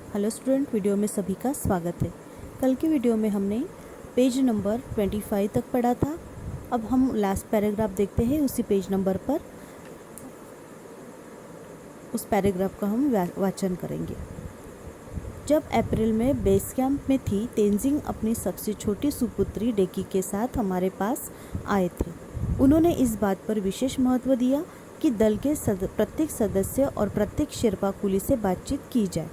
Hello student, video में सभी का स्वागत है। कल के वीडियो में हमने पेज नंबर 25 तक पढ़ा था। अब हम लास्ट पैराग्राफ देखते हैं। उसी पेज नंबर पर उस पैराग्राफ का हम वाचन करेंगे। जब अप्रैल में बेस कैंप में थी, तेंजिंग अपनी सबसे छोटी सुपुत्री डेकी के साथ हमारे पास आए थे। उन्होंने इस बात पर विशेष महत्व दिया कि दल के प्रत्येक सदस्य और प्रत्येक शेर्पा कुली से बातचीत की जाए।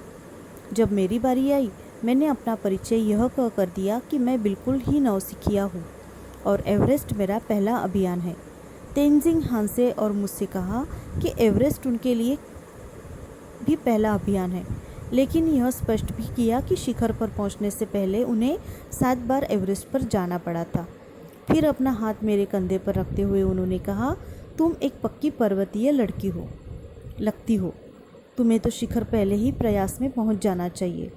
जब मेरी बारी आई, मैंने अपना परिचय यह कर दिया कि मैं बिल्कुल ही नौसिखिया हूँ और एवरेस्ट मेरा पहला अभियान है। तेंजिंग हंसे और मुझसे कहा कि एवरेस्ट उनके लिए भी पहला अभियान है, लेकिन यह स्पष्ट भी किया कि शिखर पर पहुंचने से पहले उन्हें 7 बार एवरेस्ट पर जाना पड़ा था। फिर अपना हाथ मेरे कंधे पर रखते हुए उन्होंने कहा, तुम एक पक्की पर्वतीय लड़की लगती हो। तुम्हें तो शिखर पहले ही प्रयास में पहुंच जाना चाहिए।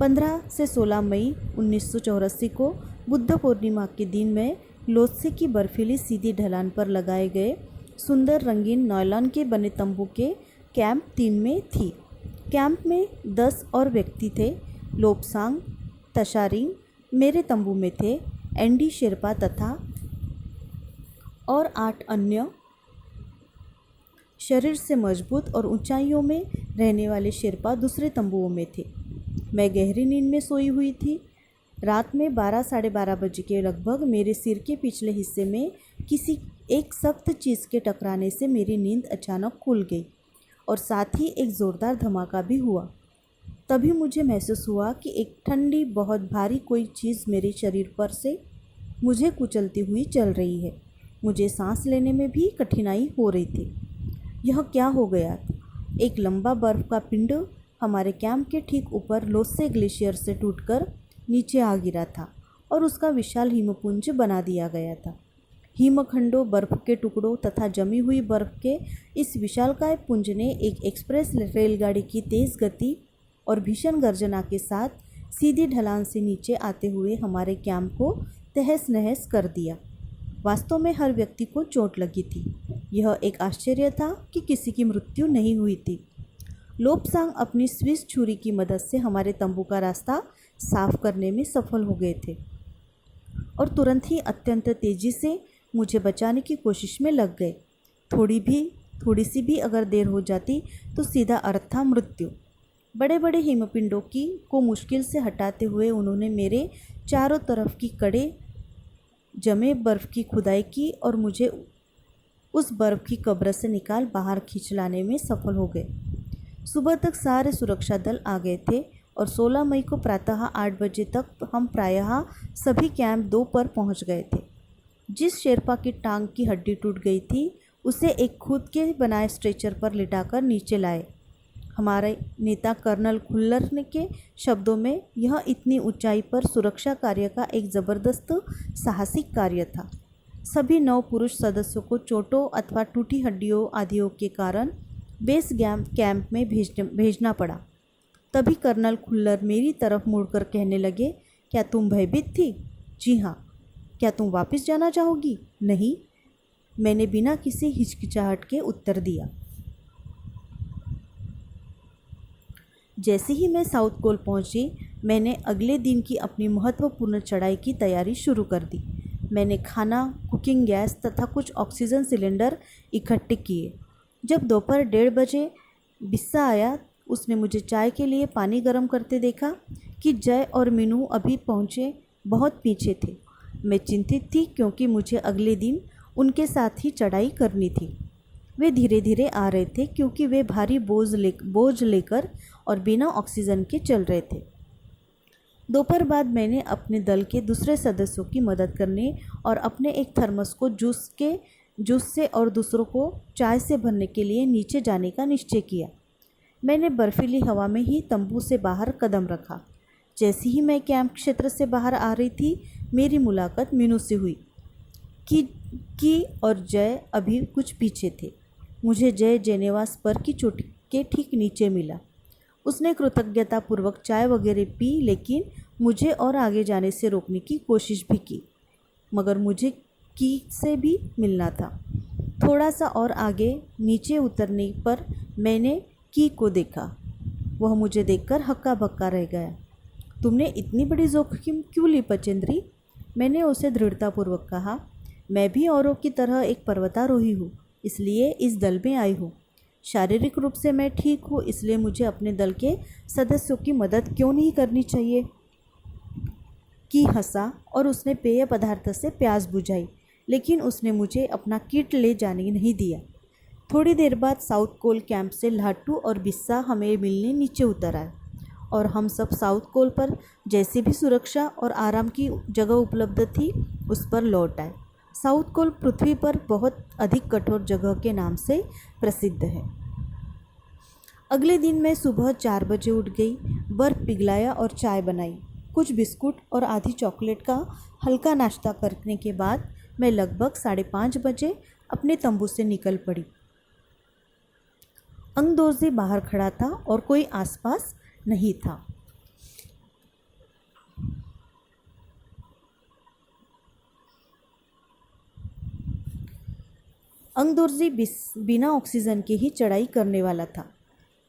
15 से 16 मई 1984 को बुद्ध पूर्णिमा के दिन मैं लोत्से की बर्फीली सीधी ढलान पर लगाए गए सुंदर रंगीन नायलॉन के बने तंबू के कैंप 3 में थी। कैंप में 10 और व्यक्ति थे। लोब्सांग तशारिंग मेरे तंबू में थे। एंडी शेर्पा तथा और 8 अन्य शरीर से मजबूत और ऊंचाइयों में रहने वाले शेर्पा दूसरे तंबुओं में थे। मैं गहरी नींद में सोई हुई थी। रात में 12 साढ़े 12 बजे के लगभग मेरे सिर के पिछले हिस्से में किसी एक सख्त चीज़ के टकराने से मेरी नींद अचानक खुल गई और साथ ही एक ज़ोरदार धमाका भी हुआ। तभी मुझे महसूस हुआ कि एक ठंडी, बहुत भारी कोई चीज़ मेरे शरीर पर से मुझे कुचलती हुई चल रही है। मुझे सांस लेने में भी कठिनाई हो रही थी। यह क्या हो गया? एक लंबा बर्फ का पिंड हमारे कैंप के ठीक ऊपर लोत्से ग्लेशियर से टूटकर नीचे आ गिरा था और उसका विशाल हिमपुंज बना दिया गया था। हिमखंडों, बर्फ के टुकड़ों तथा जमी हुई बर्फ के इस विशालकाय पुंज ने एक एक्सप्रेस रेलगाड़ी की तेज़ गति और भीषण गर्जना के साथ सीधी ढलान से नीचे आते हुए हमारे कैंप को तहस नहस कर दिया। वास्तव में हर व्यक्ति को चोट लगी थी। यह एक आश्चर्य था कि किसी की मृत्यु नहीं हुई थी। लोब्सांग अपनी स्विस छुरी की मदद से हमारे तंबू का रास्ता साफ करने में सफल हो गए थे और तुरंत ही अत्यंत तेजी से मुझे बचाने की कोशिश में लग गए। थोड़ी सी भी अगर देर हो जाती तो सीधा अर्थ था मृत्यु। बड़े बड़े हिमपिंडों को मुश्किल से हटाते हुए उन्होंने मेरे चारों तरफ की कड़े जमे बर्फ़ की खुदाई की और मुझे उस बर्फ़ की कब्र से निकाल बाहर खींच लाने में सफल हो गए। सुबह तक सारे सुरक्षा दल आ गए थे और 16 मई को प्रातः 8 बजे तक हम प्रायः सभी कैंप 2 पर पहुंच गए थे। जिस शेर्पा की टांग की हड्डी टूट गई थी, उसे एक खुद के बनाए स्ट्रेचर पर लिटाकर नीचे लाए। हमारे नेता कर्नल खुल्लर के शब्दों में, यह इतनी ऊंचाई पर सुरक्षा कार्य का एक ज़बरदस्त साहसिक कार्य था। सभी 9 पुरुष सदस्यों को चोटों अथवा टूटी हड्डियों आदियों के कारण बेस कैंप में भेजना पड़ा। तभी कर्नल खुल्लर मेरी तरफ मुड़कर कहने लगे, क्या तुम भयभीत थी? जी हाँ। क्या तुम वापस जाना चाहोगी? नहीं, मैंने बिना किसी हिचकिचाहट के उत्तर दिया। जैसे ही मैं साउथ कोल पहुंची, मैंने अगले दिन की अपनी महत्वपूर्ण चढ़ाई की तैयारी शुरू कर दी। मैंने खाना, कुकिंग गैस तथा कुछ ऑक्सीजन सिलेंडर इकट्ठे किए। जब दोपहर 1:30 बजे बिस्सा आया, उसने मुझे चाय के लिए पानी गर्म करते देखा कि जय और मीनू अभी पहुँचे बहुत पीछे थे। मैं चिंतित थी क्योंकि मुझे अगले दिन उनके साथ ही चढ़ाई करनी थी। वे धीरे धीरे आ रहे थे क्योंकि वे भारी बोझ लेकर और बिना ऑक्सीजन के चल रहे थे। दोपहर बाद मैंने अपने दल के दूसरे सदस्यों की मदद करने और अपने एक थर्मस को जूस से और दूसरों को चाय से भरने के लिए नीचे जाने का निश्चय किया। मैंने बर्फीली हवा में ही तंबू से बाहर कदम रखा। जैसे ही मैं कैंप क्षेत्र से बाहर आ रही थी, मेरी मुलाकात मीनू से हुई। की और जय अभी कुछ पीछे थे। मुझे जय जेनेवास पर की चोटी के ठीक नीचे मिला। उसने कृतज्ञतापूर्वक चाय वगैरह पी, लेकिन मुझे और आगे जाने से रोकने की कोशिश भी की, मगर मुझे की से भी मिलना था। थोड़ा सा और आगे नीचे उतरने पर मैंने की को देखा। वह मुझे देखकर हक्का बक्का रह गया। तुमने इतनी बड़ी जोखिम क्यों ली पचेंद्री? मैंने उसे दृढ़तापूर्वक कहा। मैं भी औरों की तरह एक पर्वतारोही हूँ, इसलिए इस दल में आई हूँ। शारीरिक रूप से मैं ठीक हूँ, इसलिए मुझे अपने दल के सदस्यों की मदद क्यों नहीं करनी चाहिए? की हंसा और उसने पेय पदार्थ से प्यास बुझाई, लेकिन उसने मुझे अपना किट ले जाने नहीं दिया। थोड़ी देर बाद साउथ कोल कैंप से लाटू और बिस्सा हमें मिलने नीचे उतर आए और हम सब साउथ कोल पर जैसी भी सुरक्षा और आराम की जगह उपलब्ध थी उस पर लौट आए। साउथ कोल पृथ्वी पर बहुत अधिक कठोर जगह के नाम से प्रसिद्ध है। अगले दिन मैं सुबह 4 बजे उठ गई, बर्फ़ पिघलाया और चाय बनाई। कुछ बिस्कुट और आधी चॉकलेट का हल्का नाश्ता करने के बाद मैं लगभग 5:30 बजे अपने तंबू से निकल पड़ी। अंगदोर्जी बाहर खड़ा था और कोई आसपास नहीं था। अंगदोर्जी बिना ऑक्सीजन के ही चढ़ाई करने वाला था,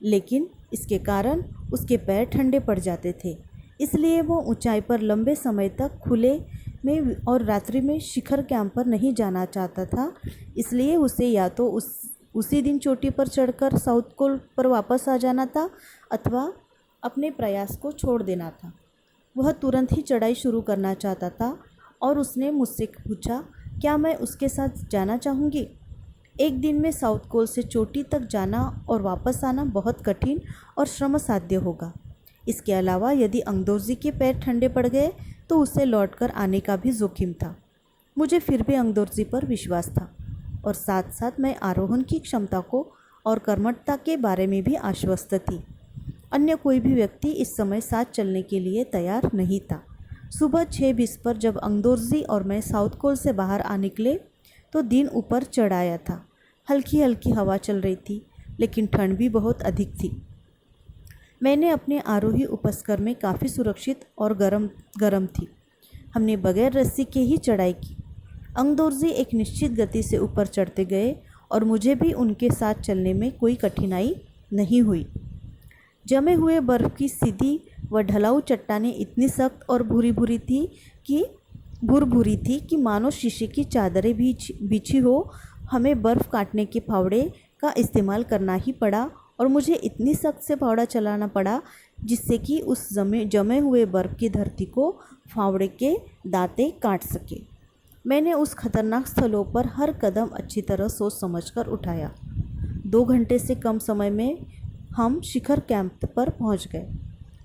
लेकिन इसके कारण उसके पैर ठंडे पड़ जाते थे, इसलिए वो ऊंचाई पर लंबे समय तक खुले में और रात्रि में शिखर कैंप पर नहीं जाना चाहता था। इसलिए उसे या तो उसी दिन चोटी पर चढ़कर साउथ कोल पर वापस आ जाना था अथवा अपने प्रयास को छोड़ देना था। वह तुरंत ही चढ़ाई शुरू करना चाहता था और उसने मुझसे पूछा, क्या मैं उसके साथ जाना चाहूँगी? एक दिन में साउथ कोल से चोटी तक जाना और वापस आना बहुत कठिन और श्रमसाध्य होगा। इसके अलावा यदि अंगदोर्जी के पैर ठंडे पड़ गए तो उसे लौटकर आने का भी जोखिम था। मुझे फिर भी अंगदोर्जी पर विश्वास था और साथ साथ मैं आरोहण की क्षमता को और कर्मठता के बारे में भी आश्वस्त थी। अन्य कोई भी व्यक्ति इस समय साथ चलने के लिए तैयार नहीं था। सुबह 6:20 पर जब अंगदोर्जी और मैं साउथ कोल से बाहर आ निकले तो दिन ऊपर चढ़ आया था। हल्की हल्की हवा चल रही थी, लेकिन ठंड भी बहुत अधिक थी। मैंने अपने आरोही उपस्कर में काफ़ी सुरक्षित और गरम थी। हमने बगैर रस्सी के ही चढ़ाई की। अंगदोर्जी एक निश्चित गति से ऊपर चढ़ते गए और मुझे भी उनके साथ चलने में कोई कठिनाई नहीं हुई। जमे हुए बर्फ़ की सीधी व ढलाऊ चट्टानें इतनी सख्त और भूरी थी कि मानो शीशे की चादरें बिछी हो। हमें बर्फ़ काटने के फावड़े का इस्तेमाल करना ही पड़ा और मुझे इतनी सख्त से फावड़ा चलाना पड़ा जिससे कि उस जमे हुए बर्फ़ की धरती को फावड़े के दांते काट सके। मैंने उस खतरनाक स्थलों पर हर कदम अच्छी तरह सोच समझकर उठाया। 2 घंटे से कम समय में हम शिखर कैंप पर पहुंच गए।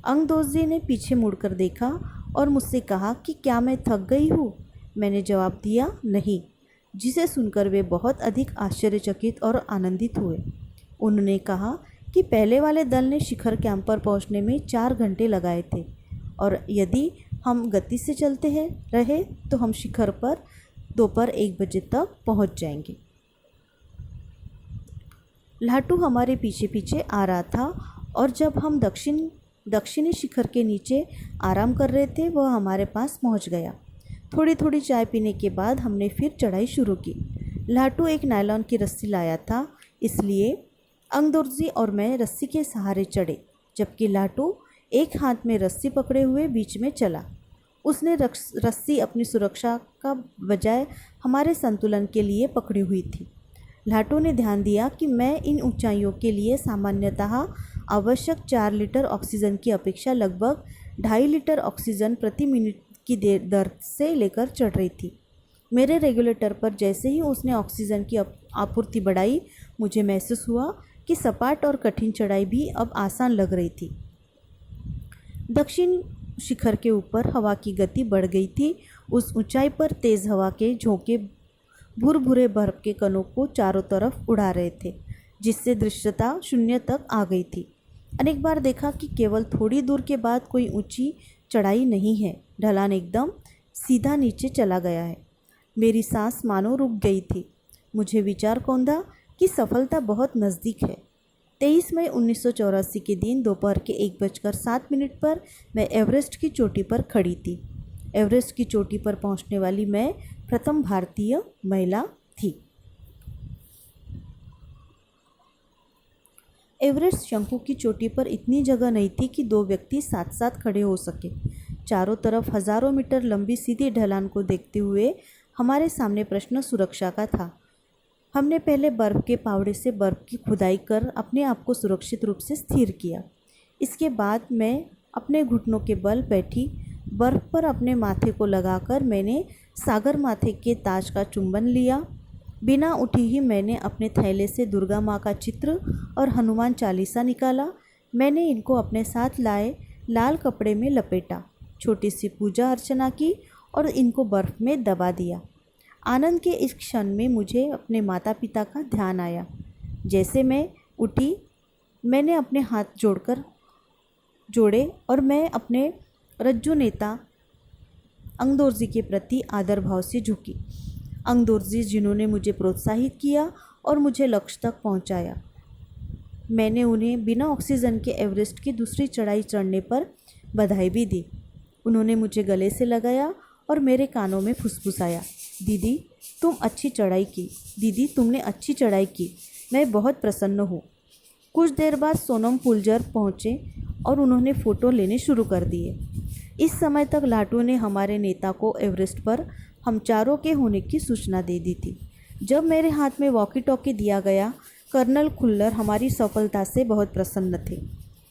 अंगदोर्जी ने पीछे मुड़कर देखा और मुझसे कहा कि क्या मैं थक गई हूँ? मैंने जवाब दिया, नहीं, जिसे सुनकर वे बहुत अधिक आश्चर्यचकित और आनंदित हुए। उन्होंने कहा कि पहले वाले दल ने शिखर कैंप पर पहुँचने में 4 घंटे लगाए थे और यदि हम गति से चलते रहे तो हम शिखर पर दोपहर 1 बजे तक पहुँच जाएंगे। लाटू हमारे पीछे पीछे आ रहा था और जब हम दक्षिणी शिखर के नीचे आराम कर रहे थे वह हमारे पास पहुंच गया। थोड़ी थोड़ी चाय पीने के बाद हमने फिर चढ़ाई शुरू की। लाटू एक नायलॉन की रस्सी लाया था, इसलिए अंगदोर्जी और मैं रस्सी के सहारे चढ़े, जबकि लाटू एक हाथ में रस्सी पकड़े हुए बीच में चला। उसने रस्सी अपनी सुरक्षा का बजाय हमारे संतुलन के लिए पकड़ी हुई थी। लाटू ने ध्यान दिया कि मैं इन ऊंचाइयों के लिए सामान्यतः आवश्यक 4 लीटर ऑक्सीजन की अपेक्षा लगभग 2.5 लीटर ऑक्सीजन प्रति मिनट की दर से लेकर चढ़ रही थी। मेरे रेगुलेटर पर जैसे ही उसने ऑक्सीजन की आपूर्ति बढ़ाई, मुझे महसूस हुआ कि सपाट और कठिन चढ़ाई भी अब आसान लग रही थी। दक्षिण शिखर के ऊपर हवा की गति बढ़ गई थी। उस ऊंचाई पर तेज़ हवा के झोंके भुरभुरे बर्फ के कणों को चारों तरफ उड़ा रहे थे, जिससे दृश्यता 0 तक आ गई थी। अनेक बार देखा कि केवल थोड़ी दूर के बाद कोई ऊंची चढ़ाई नहीं है, ढलान एकदम सीधा नीचे चला गया है। मेरी सांस मानो रुक गई थी। मुझे विचार कौंधा कि सफलता बहुत नज़दीक है। 23 मई 1984 के दिन दोपहर के 1:07 पर मैं एवरेस्ट की चोटी पर खड़ी थी। एवरेस्ट की चोटी पर पहुंचने वाली मैं प्रथम भारतीय महिला थी। एवरेस्ट शंकु की चोटी पर इतनी जगह नहीं थी कि दो व्यक्ति साथ साथ खड़े हो सके। चारों तरफ हजारों मीटर लंबी सीधी ढलान को देखते हुए हमारे सामने प्रश्न सुरक्षा का था। हमने पहले बर्फ़ के पावड़े से बर्फ़ की खुदाई कर अपने आप को सुरक्षित रूप से स्थिर किया। इसके बाद मैं अपने घुटनों के बल बैठी। बर्फ़ पर अपने माथे को लगाकर मैंने सागर माथे के ताज का चुंबन लिया। बिना उठी ही मैंने अपने थैले से दुर्गा माँ का चित्र और हनुमान चालीसा निकाला। मैंने इनको अपने साथ लाए लाल कपड़े में लपेटा, छोटी सी पूजा अर्चना की और इनको बर्फ़ में दबा दिया। आनंद के इस क्षण में मुझे अपने माता पिता का ध्यान आया। जैसे मैं उठी, मैंने अपने हाथ जोड़े और मैं अपने रज्जू नेता अंगदोर्जी के प्रति आदर भाव से झुकी। अंगदोर्जी जिन्होंने मुझे प्रोत्साहित किया और मुझे लक्ष्य तक पहुंचाया। मैंने उन्हें बिना ऑक्सीजन के एवरेस्ट की दूसरी चढ़ाई चढ़ने पर बधाई भी दी। उन्होंने मुझे गले से लगाया और मेरे कानों में फुसफुसाया, दीदी तुम अच्छी चढ़ाई की, दीदी तुमने अच्छी चढ़ाई की, मैं बहुत प्रसन्न हूँ। कुछ देर बाद सोनम पुलजर पहुँचे और उन्होंने फ़ोटो लेने शुरू कर दिए। इस समय तक लाटू ने हमारे नेता को एवरेस्ट पर हम चारों के होने की सूचना दे दी थी। जब मेरे हाथ में वॉकी टॉकी दिया गया, कर्नल खुल्लर हमारी सफलता से बहुत प्रसन्न थे।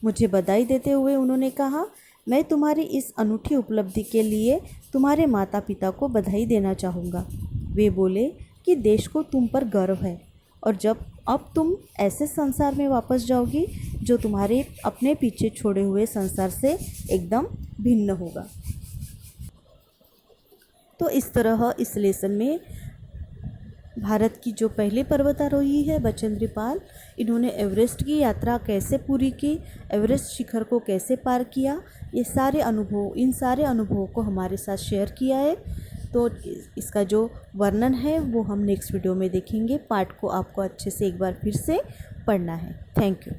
मुझे बधाई देते हुए उन्होंने कहा, मैं तुम्हारी इस अनूठी उपलब्धि के लिए तुम्हारे माता पिता को बधाई देना चाहूँगा। वे बोले कि देश को तुम पर गर्व है और अब तुम ऐसे संसार में वापस जाओगी जो तुम्हारे अपने पीछे छोड़े हुए संसार से एकदम भिन्न होगा। तो इस तरह इस लेसन में भारत की जो पहली पर्वतारोही है बचेंद्री पाल, इन्होंने एवरेस्ट की यात्रा कैसे पूरी की, एवरेस्ट शिखर को कैसे पार किया, इन सारे अनुभवों को हमारे साथ शेयर किया है। तो इसका जो वर्णन है वो हम नेक्स्ट वीडियो में देखेंगे। पार्ट को आपको अच्छे से एक बार फिर से पढ़ना है। Thank you.